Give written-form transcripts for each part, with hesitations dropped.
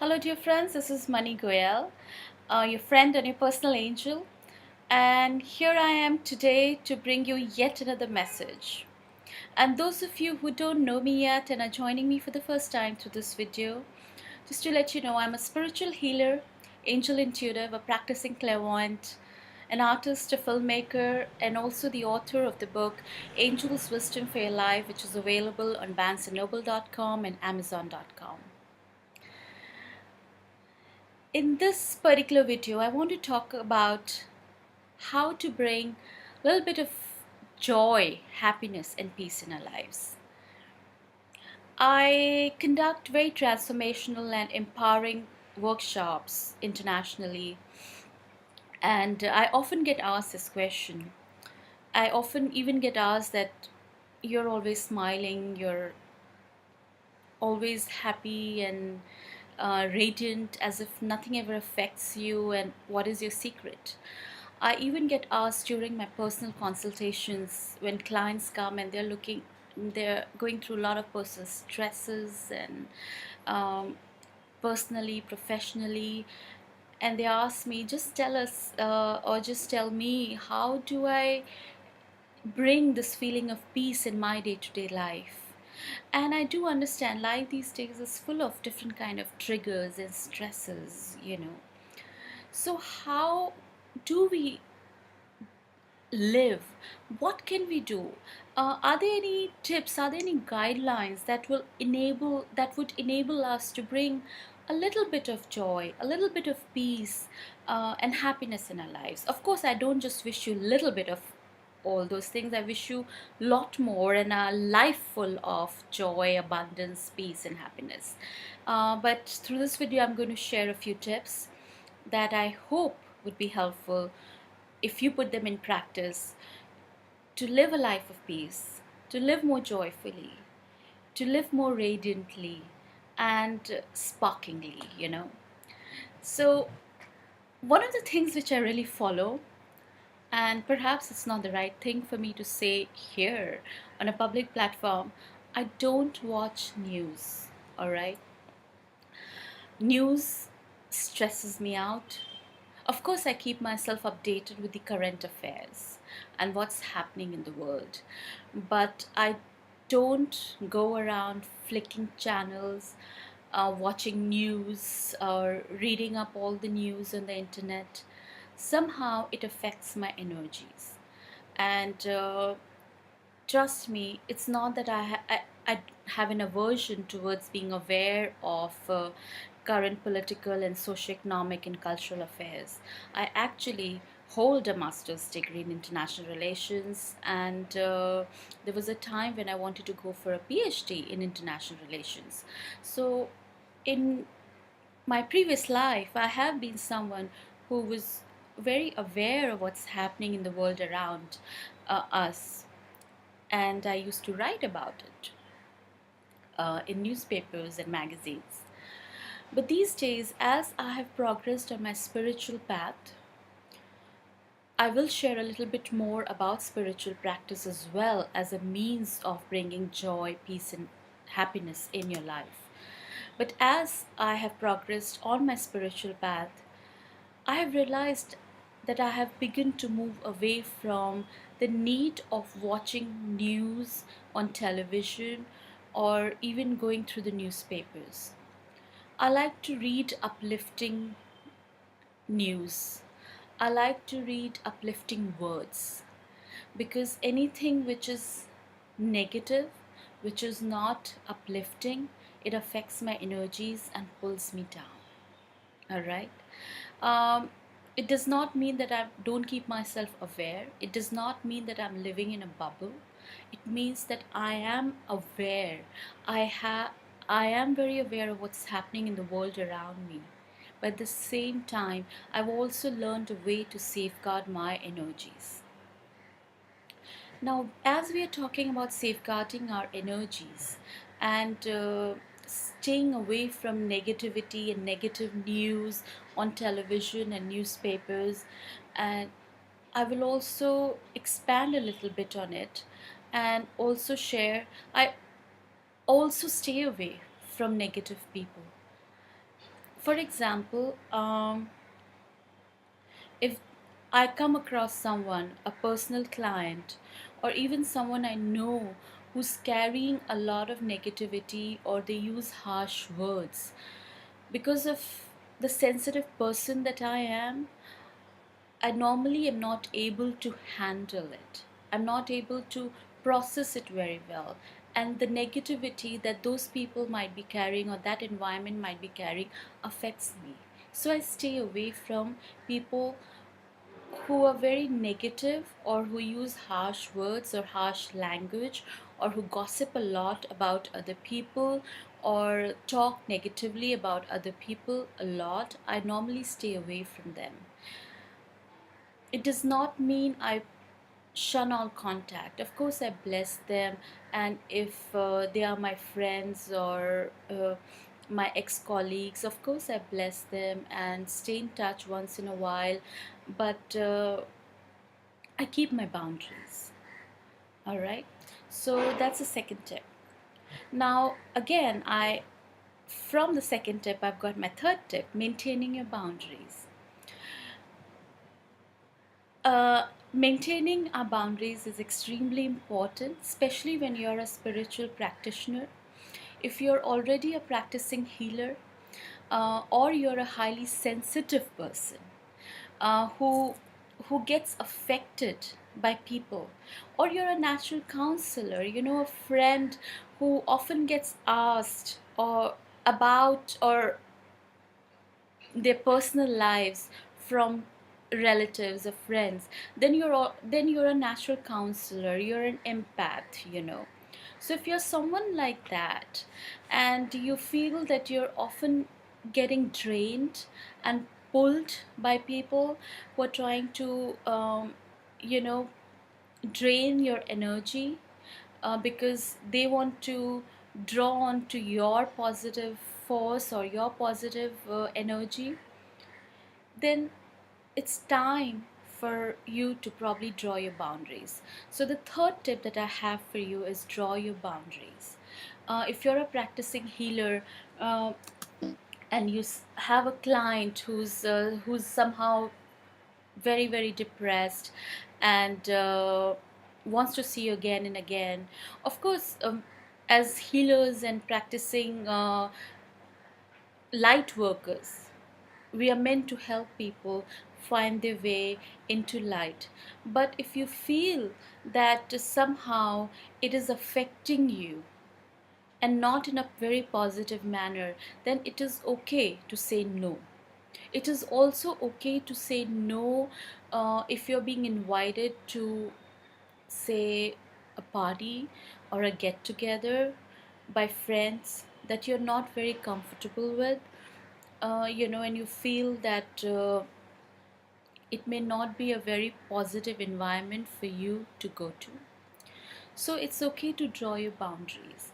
Hello, dear friends. This is Mani Goel, your friend and your personal angel. And here I am today to bring you yet another message. And those of you who don't know me yet and are joining me for the first time through this video, just to let you know, I'm a spiritual healer, angel intuitive, a practicing clairvoyant, an artist, a filmmaker, and also the author of the book Angel's Wisdom for Your Life, which is available on barnesandnoble.com and amazon.com. In this particular video, I want to talk about how to bring a little bit of joy, happiness, and peace in our lives. I conduct very transformational and empowering workshops internationally, and I often get asked this question. I often even get asked that you're always smiling, you're always happy and radiant, as if nothing ever affects you, and what is your secret? I even get asked during my personal consultations when clients come and they're going through a lot of personal stresses and um, personally, professionally, and they ask me, just tell us or just tell me, how do I bring this feeling of peace in my day-to-day life? And I do understand life these days is full of different kind of triggers and stresses. So how do we live? What can we do? Are there any tips, are there any guidelines that would enable us to bring a little bit of joy, a little bit of peace, and happiness in our lives? Of course, I don't just wish you a little bit of all those things. I wish you a lot more, and a life full of joy, abundance, peace, and happiness. But through this video, I'm going to share a few tips that I hope would be helpful if you put them in practice, to live a life of peace, to live more joyfully, to live more radiantly and sparklingly. So, one of the things which I really follow, and perhaps it's not the right thing for me to say here on a public platform, I don't watch news, alright? News stresses me out. Of course, I keep myself updated with the current affairs and what's happening in the world, but I don't go around flicking channels, watching news, or reading up all the news on the internet. Somehow it affects my energies. And trust me, it's not that I have an aversion towards being aware of current political and socioeconomic and cultural affairs. I actually hold a master's degree in international relations, and there was a time when I wanted to go for a PhD in international relations. So, in my previous life, I have been someone who was very aware of what's happening in the world around us, and I used to write about it in newspapers and magazines. But these days, as I have progressed on my spiritual path, I will share a little bit more about spiritual practice as well as a means of bringing joy, peace, and happiness in your life. But as I have progressed on my spiritual path, I have realized that I have begun to move away from the need of watching news on television or even going through the newspapers. I like to read uplifting news. I like to read uplifting words, because anything which is negative, which is not uplifting, it affects my energies and pulls me down. All right. um, it does not mean that I don't keep myself aware. It does not mean that I'm living in a bubble. It means that I am aware. I am very aware of what's happening in the world around me, but at the same time I've also learned a way to safeguard my energies. Now, as we are talking about safeguarding our energies and staying away from negativity and negative news on television and newspapers, and I will also expand a little bit on it and also share. I also stay away from negative people. For example, if I come across someone, a personal client, or even someone I know who's carrying a lot of negativity or they use harsh words, because of the sensitive person that I am, I normally am not able to handle it. I'm not able to process it very well. And the negativity that those people might be carrying or that environment might be carrying affects me. So I stay away from people who are very negative or who use harsh words or harsh language or who gossip a lot about other people or talk negatively about other people a lot. I normally stay away from them. It does not mean I shun all contact. Of course, I bless them, and if they are my friends or my ex colleagues, of course, I bless them and stay in touch once in a while. But I keep my boundaries. All right. So that's the second tip. Now, again, I from the second tip, I've got my third tip: maintaining your boundaries. Maintaining our boundaries is extremely important, especially when you're a spiritual practitioner. If you're already a practicing healer, or you're a highly sensitive person who gets affected by people, or you're a natural counselor, a friend who often gets asked or about or their personal lives from relatives or friends, then you're a natural counselor, you're an empath. So if you're someone like that and you feel that you're often getting drained and pulled by people who are trying to you know drain your energy, because they want to draw on to your positive force or your positive energy, then it's time for you to probably draw your boundaries. So, the third tip that I have for you is draw your boundaries. If you're a practicing healer, uh, and you have a client who's somehow very very depressed and wants to see you again and again, of course, as healers and practicing light workers, we are meant to help people find their way into light. But if you feel that somehow it is affecting you and not in a very positive manner, then it is okay to say no. It is also okay to say no if you're being invited to, say, a party or a get together by friends that you're not very comfortable with, and you feel that it may not be a very positive environment for you to go to. So it's okay to draw your boundaries.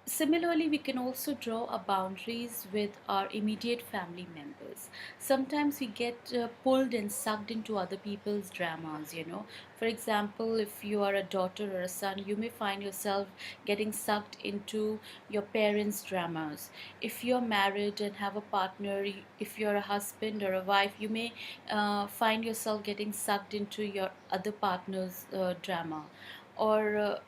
Similarly, we can also draw our boundaries with our immediate family members. Sometimes we get pulled and sucked into other people's dramas. For example, if you are a daughter or a son, you may find yourself getting sucked into your parents' dramas. If you're married and have a partner, if you're a husband or a wife, you may find yourself getting sucked into your other partner's drama. Or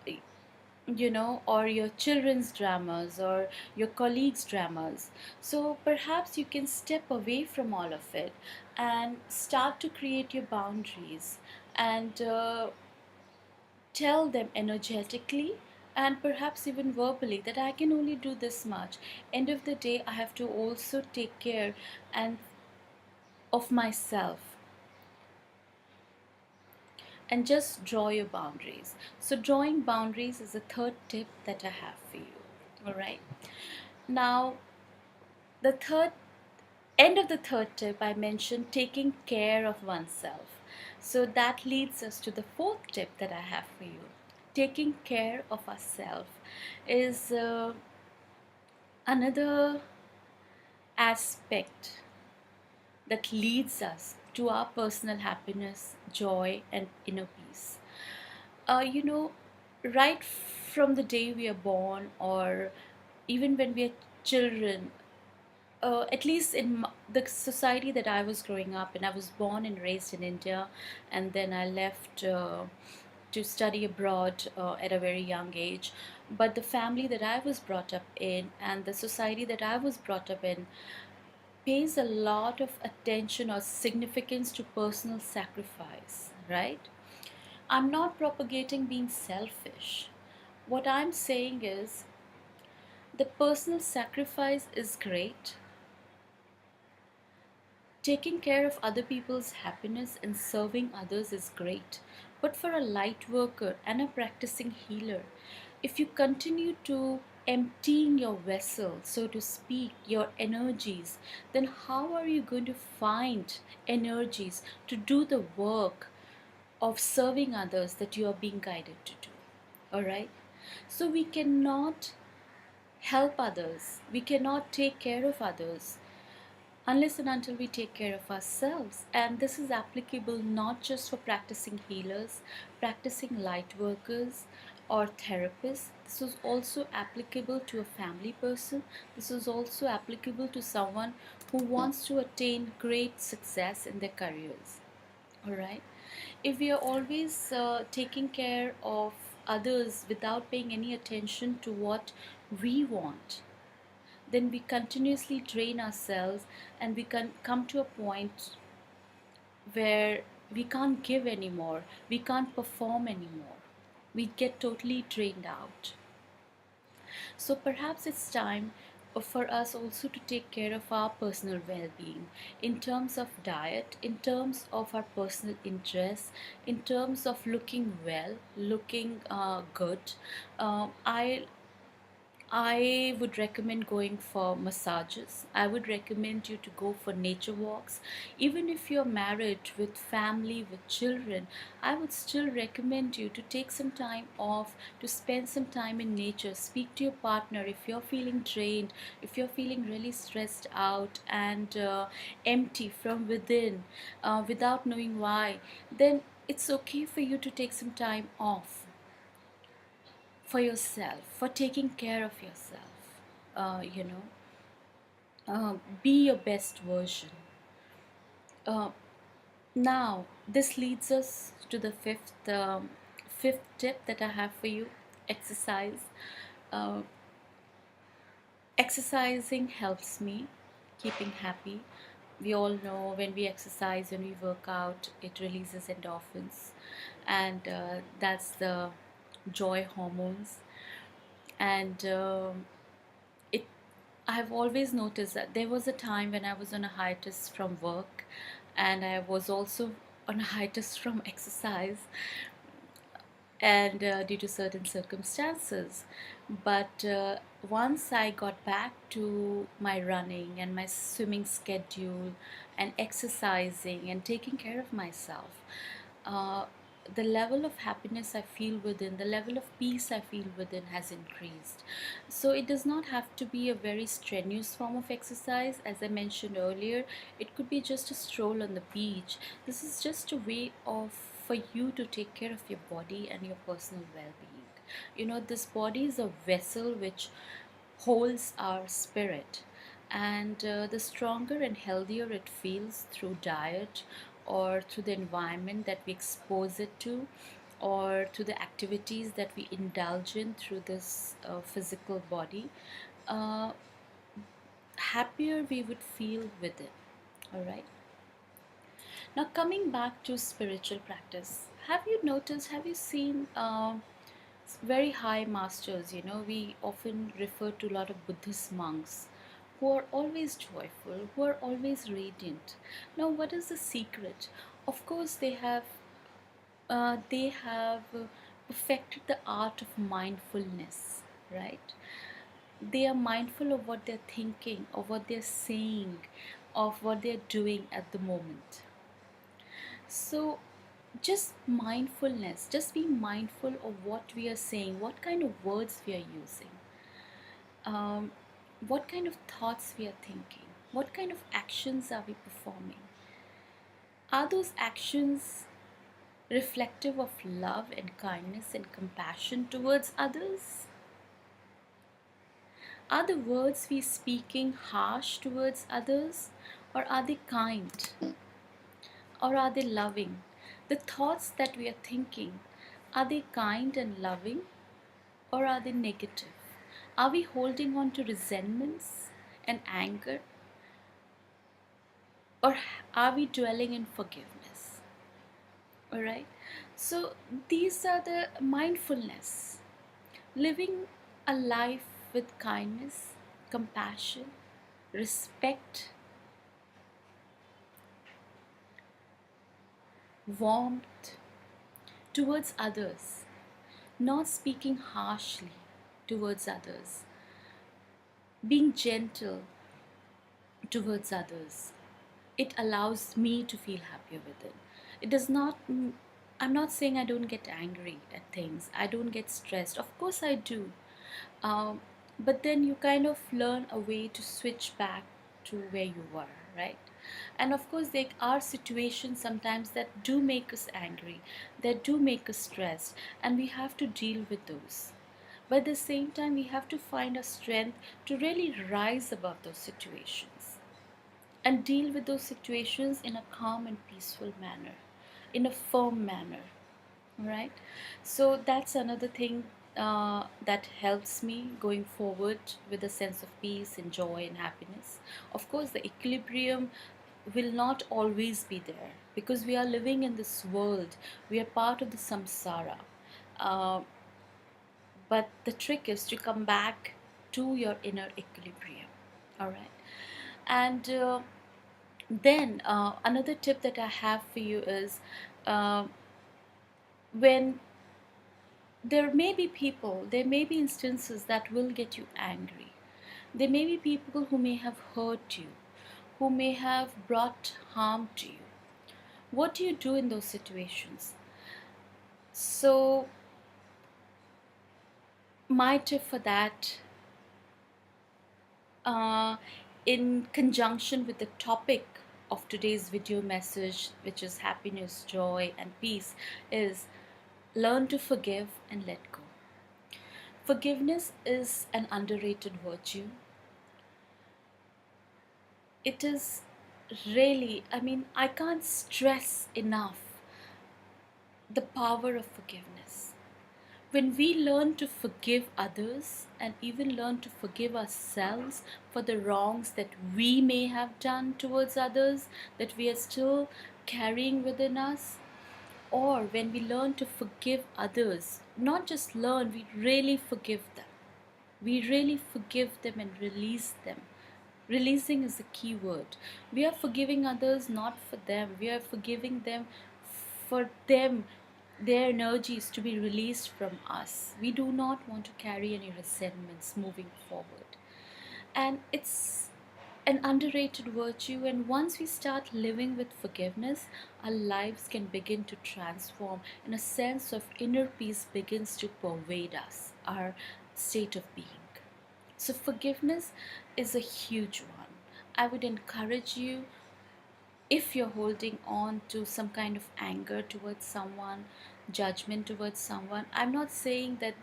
your children's dramas or your colleagues' dramas. So perhaps you can step away from all of it and start to create your boundaries and tell them energetically and perhaps even verbally that I can only do this much. End of the day, I have to also take care and of myself, and just draw your boundaries. So drawing boundaries is the third tip that I have for you. All right. Now, the third end of the third tip, I mentioned taking care of oneself. So that leads us to the fourth tip that I have for you. Taking care of ourselves is another aspect that leads us to our personal happiness, joy, and inner peace. Uh, you know, right from the day we are born, or even when we are children, at least in the society that I was growing up in, I was born and raised in India, and then I left to study abroad at a very young age. But the family that I was brought up in and the society that I was brought up in pays a lot of attention or significance to personal sacrifice, right? I'm not propagating being selfish. What I'm saying is the personal sacrifice is great. Taking care of other people's happiness and serving others is great. But for a light worker and a practicing healer, if you continue to emptying your vessel, so to speak, your energies, then how are you going to find energies to do the work of serving others that you are being guided to do? All right? So we cannot help others, we cannot take care of others unless and until we take care of ourselves. And this is applicable not just for practicing healers, practicing light workers, or therapists. This is also applicable to a family person. This is also applicable to someone who wants to attain great success in their careers. All right. If we are always taking care of others without paying any attention to what we want, then we continuously drain ourselves, and we can come to a point where we can't give anymore, we can't perform anymore, we get totally drained out. So perhaps it's time for us also to take care of our personal well-being in terms of diet, in terms of our personal interests, in terms of looking well, looking good. I would recommend going for massages. I would recommend you to go for nature walks. Even if you're married with family, with children, I would still recommend you to take some time off, to spend some time in nature. Speak to your partner if you're feeling drained, if you're feeling really stressed out and empty from within without knowing why, then it's okay for you to take some time off for yourself, for taking care of yourself. Uh, you know, be your best version. Uh, Now, this leads us to the fifth tip that I have for you: exercise. Uh, Exercising helps me keeping happy. We all know when we exercise, when we work out, it releases endorphins, and that's the joy hormones. And it I've always noticed that there was a time when I was on a hiatus from work, and I was also on a hiatus from exercise, and due to certain circumstances. But once I got back to my running and my swimming schedule and exercising and taking care of myself, uh, the level of happiness I feel within, the level of peace I feel within has increased. So it does not have to be a very strenuous form of exercise. As I mentioned earlier, it could be just a stroll on the beach. This is just a way of for you to take care of your body and your personal well-being. You know, this body is a vessel which holds our spirit, and the stronger and healthier it feels through diet or through the environment that we expose it to, or through the activities that we indulge in through this physical body, uh, happier we would feel with it. All right. Now, coming back to spiritual practice, have you noticed, have you seen very high masters? You know, we often refer to a lot of Buddhist monks who are always joyful, who are always radiant. Now, what is the secret? Of course, they have perfected the art of mindfulness, right? They are mindful of what they're thinking, of what they're saying, of what they're doing at the moment. So, just mindfulness, just being mindful of what we are saying, what kind of words we are using, um, what kind of thoughts we are thinking, what kind of actions are we performing. Are those actions reflective of love and kindness and compassion towards others? Are the words we speaking harsh towards others, or are they kind, or are they loving? The thoughts that we are thinking, are they kind and loving, or are they negative? Are we holding on to resentments and anger, or are we dwelling in forgiveness? All right. So these are the mindfulness, living a life with kindness, compassion, respect, warmth towards others, not speaking harshly towards others, being gentle towards others. It allows me to feel happier within. It does not, I'm not saying I don't get angry at things, I don't get stressed. Of course, I do. Um, but then you kind of learn a way to switch back to where you were, right? And of course, there are situations sometimes that do make us angry, that do make us stressed, and we have to deal with those. But at the same time, we have to find a strength to really rise above those situations and deal with those situations in a calm and peaceful manner, in a firm manner, right? So that's another thing that helps me going forward with a sense of peace and joy and happiness. Of course, the equilibrium will not always be there because we are living in this world, we are part of the samsara. Uh, but the trick is to come back to your inner equilibrium, all right? And then another tip that I have for you is uh, when there may be instances that will get you angry. There may be people who may have hurt you, who may have brought harm to you. What do you do in those situations? So, my tip for that, uh, in conjunction with the topic of today's video message, which is happiness, joy, and peace, is learn to forgive and let go. Forgiveness is an underrated virtue. It is really, I mean, I can't stress enough the power of forgiveness. When we learn to forgive others and even learn to forgive ourselves for the wrongs that we may have done towards others, that we are still carrying within us, or when we learn to forgive others, not just learn, we really forgive them. We really forgive them and release them. Releasing is the key word. We are forgiving others not for them, we are forgiving them for them, their energies to be released from us. We do not want to carry any resentments moving forward. And it's an underrated virtue, and once we start living with forgiveness, our lives can begin to transform and a sense of inner peace begins to pervade us, our state of being. So forgiveness is a huge one. I would encourage you, if you're holding on to some kind of anger towards someone, judgment towards someone, I'm not saying that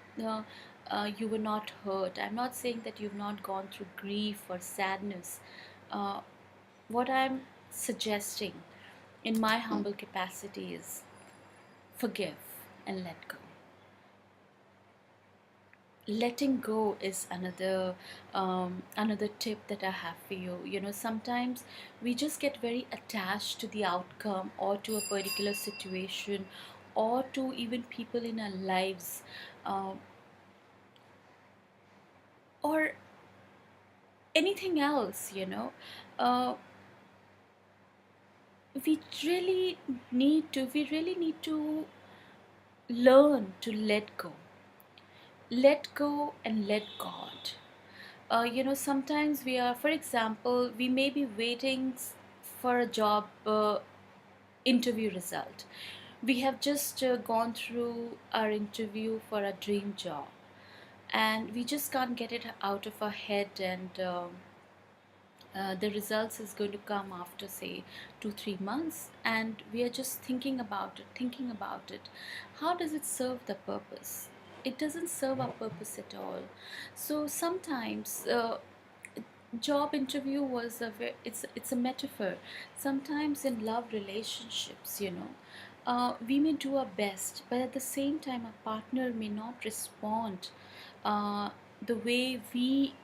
you were not hurt. I'm not saying that you've not gone through grief or sadness. Uh, what I'm suggesting in my humble capacity is forgive and let go. Letting go is another tip that I have for you. You know, sometimes we just get very attached to the outcome or to a particular situation or to even people in our lives, um, or anything else, you know. uh, we really need to learn to let go and let God. You know, sometimes we are, for example, we may be waiting for a job interview result. We have just gone through our interview for a dream job, and we just can't get it out of our head, and the results is going to come after, say, 2 3 months, and we are just thinking about it. How does it serve the purpose? it doesn't serve our purpose at all. So sometimes job interview was it's a metaphor. Sometimes in love relationships, we may do our best, but at the same time our partner may not respond uh, the way we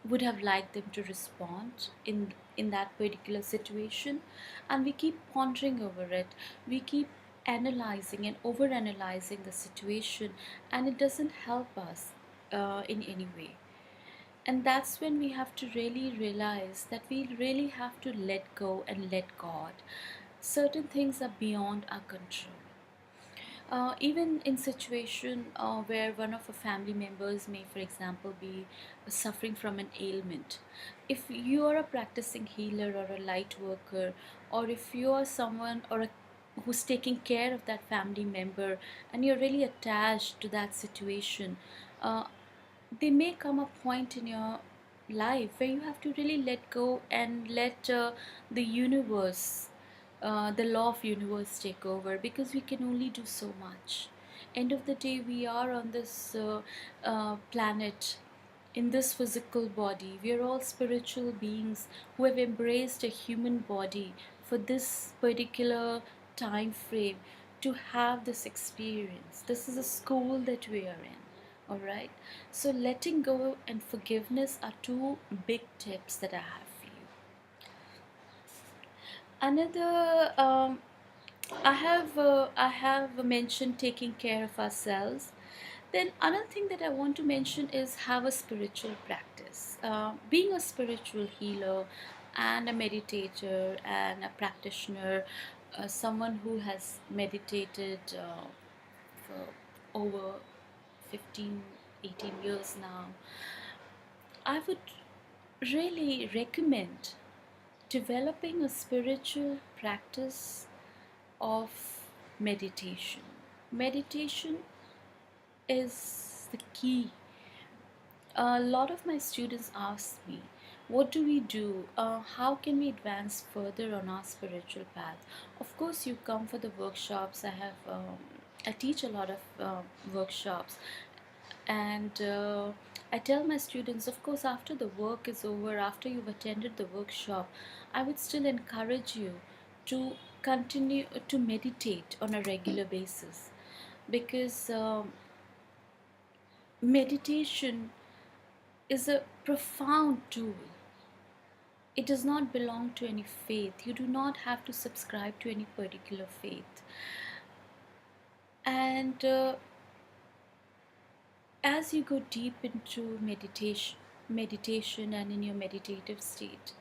would have liked them to respond in that particular situation, and we keep pondering over it. We keep analyzing and over analyzing the situation, and it doesn't help us in any way. And that's when we have to really realize that we really have to let go and let God. Certain things are beyond our control. Even in situation where one of our family members may, for example, be suffering from an ailment, if you are a practicing healer or a light worker, or if you are someone who's taking care of that family member, and you're really attached to that situation, uh, there may come a point in your life where you have to really let go and let the universe, the law of universe take over, because we can only do so much. End of the day, we are on this planet, in this physical body. We are all spiritual beings who have embraced a human body for this particular time frame, to have this experience. This is a school that we are in. All right. So letting go and forgiveness are two big tips that I have for you. Another, I have mentioned taking care of ourselves. Then another thing that I want to mention is have a spiritual practice. Being a spiritual healer and a meditator and a practitioner, someone who has meditated for over 15, 18 years now, I would really recommend developing a spiritual practice of meditation. Meditation is the key. A lot of my students ask me, what do we do? How can we advance further on our spiritual path? Of course, you come for the workshops. I teach a lot of workshops, and I tell my students, of course, after the work is over, after you've attended the workshop, I would still encourage you to continue to meditate on a regular basis, because meditation is a profound tool. It does not belong to any faith. You do not have to subscribe to any particular faith. And as you go deep into meditation and in your meditative state,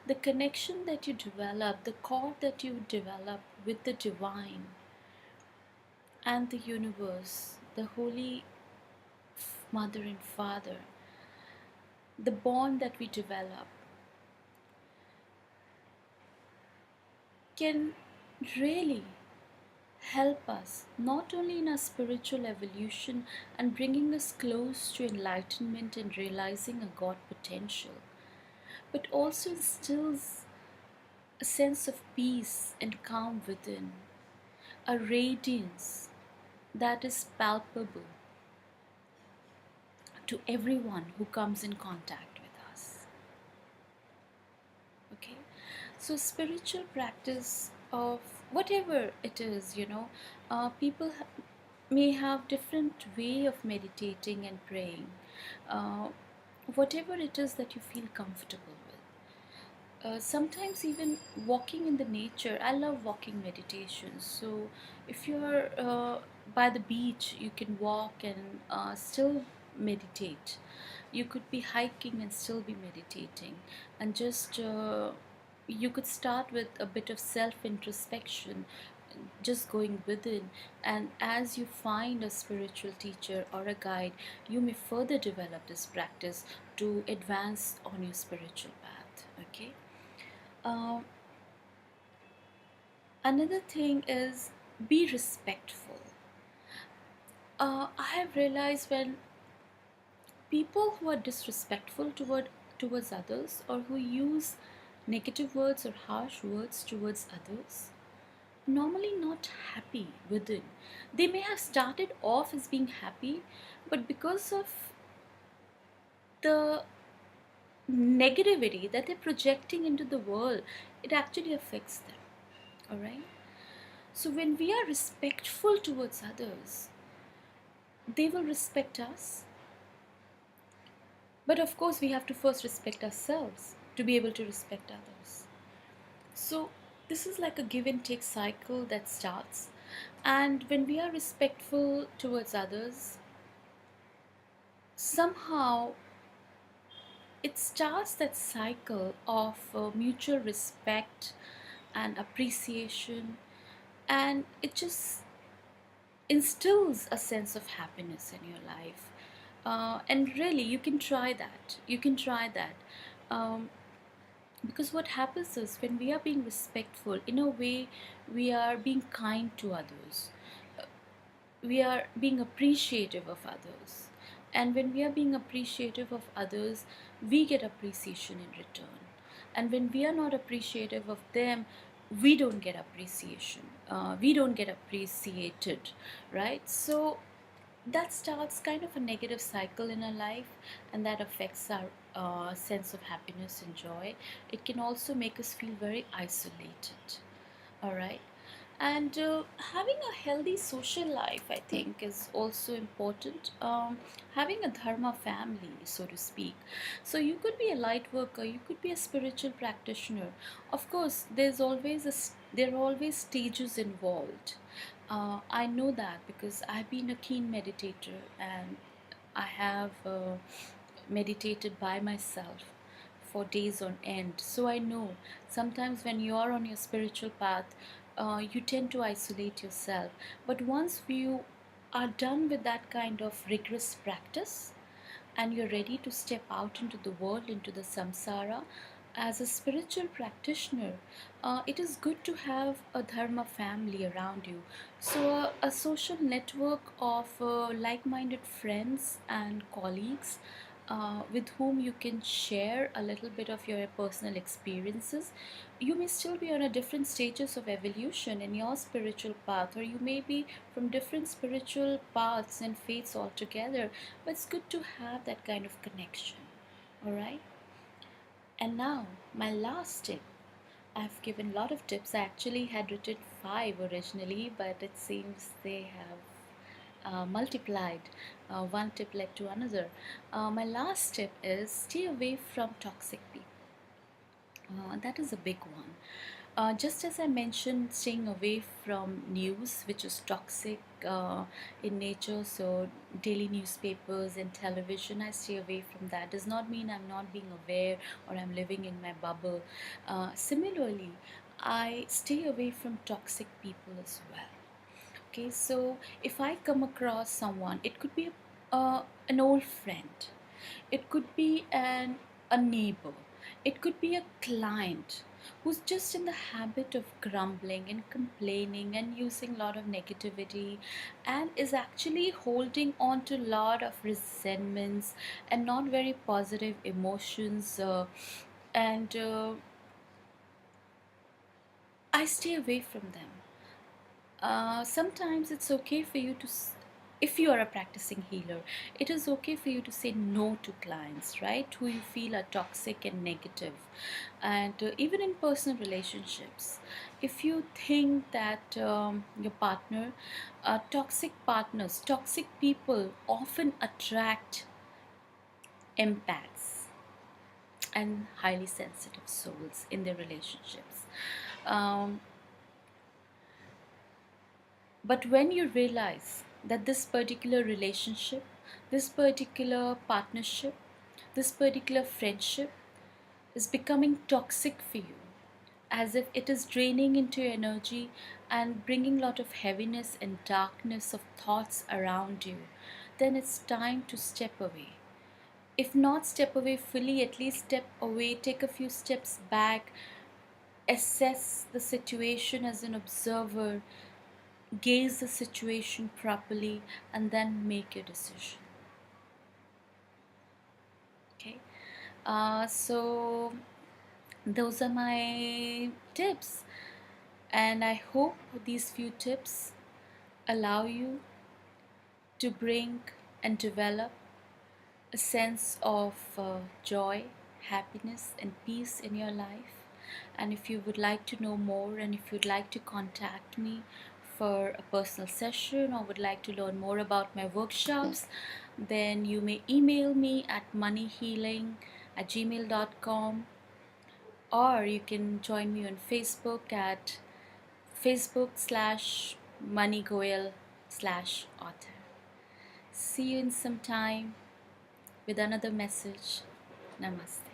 the connection that you develop, the cord that you develop with the divine and the universe, the Holy Mother and Father, the bond that we develop can really help us not only in our spiritual evolution and bringing us close to enlightenment and realizing a God potential, but also instills a sense of peace and calm within, a radiance that is palpable to everyone who comes in contact with us. Okay, so spiritual practice of whatever it is, people may have different way of meditating and praying. uh, Whatever it is that you feel comfortable with. Sometimes even walking in the nature. I love walking meditations. So if you're by the beach, you can walk and still meditate. You could be hiking and still be meditating, and just you could start with a bit of self introspection, just going within, and as you find a spiritual teacher or a guide, you may further develop this practice to advance on your spiritual path. Okay. um, Another thing is, be respectful. I have realized when people who are disrespectful towards others, or who use negative words or harsh words towards others, normally not happy within. They may have started off as being happy, but because of the negativity that they're projecting into the world, it actually affects them. All right. So when we are respectful towards others, they will respect us. But of course, we have to first respect ourselves to be able to respect others. So this is like a give and take cycle that starts. And when we are respectful towards others, somehow it starts that cycle of mutual respect and appreciation, and it just instills a sense of happiness in your life. And really, you can try that. You can try that. Um, because what happens is when we are being respectful, in a way, we are being kind to others. We are being appreciative of others. And when we are being appreciative of others, we get appreciation in return. And when we are not appreciative of them, we don't get appreciation. We don't get appreciated, right? So that starts kind of a negative cycle in our life, and that affects our sense of happiness and joy. It can also make us feel very isolated. All right. And having a healthy social life, I think, is also important. Having a dharma family, so to speak. So you could be a light worker, you could be a spiritual practitioner. Of course, there are always stages involved. I know that because I've been a keen meditator, and I have meditated by myself for days on end. So I know sometimes when you are on your spiritual path, you tend to isolate yourself. But once you are done with that kind of rigorous practice, and you're ready to step out into the world, into the samsara, as a spiritual practitioner, it is good to have a dharma family around you. So, a social network of like minded friends and colleagues with whom you can share a little bit of your personal experiences. You may still be on a different stages of evolution in your spiritual path, or you may be from different spiritual paths and faiths altogether, but it's good to have that kind of connection. All right. And now, my last tip. I've given a lot of tips. I actually had written five originally, but it seems they have multiplied. One tip led to another. My last tip is stay away from toxic people. That is a big one. Just as I mentioned, staying away from news, which is toxic in nature, so daily newspapers and television, I stay away from that. Does not mean I'm not being aware or I'm living in my bubble. Similarly, I stay away from toxic people as well. Okay, so if I come across someone, it could be an old friend, it could be a neighbor, it could be a client who's just in the habit of grumbling and complaining and using a lot of negativity, and is actually holding on to a lot of resentments and not very positive emotions, and I stay away from them. Sometimes it's okay for you to, if you are a practicing healer, it is okay for you to say no to clients, right? Who you feel are toxic and negative. And even in personal relationships, if you think that your partner, toxic partners, toxic people often attract empaths and highly sensitive souls in their relationships. Um, But when you realize that this particular relationship, this particular partnership, this particular friendship is becoming toxic for you, as if it is draining into your energy and bringing a lot of heaviness and darkness of thoughts around you, then it's time to step away. If not step away fully, at least step away, take a few steps back, assess the situation as an observer, gaze the situation properly, and then make your decision. Okay, so those are my tips. And I hope these few tips allow you to bring and develop a sense of joy, happiness, and peace in your life. And if you would like to know more, and if you'd like to contact me for a personal session or would like to learn more about my workshops, then you may email me at moneyhealing@gmail.com, or you can join me on Facebook at facebook.com/moneygoel/author. See you in some time with another message. Namaste.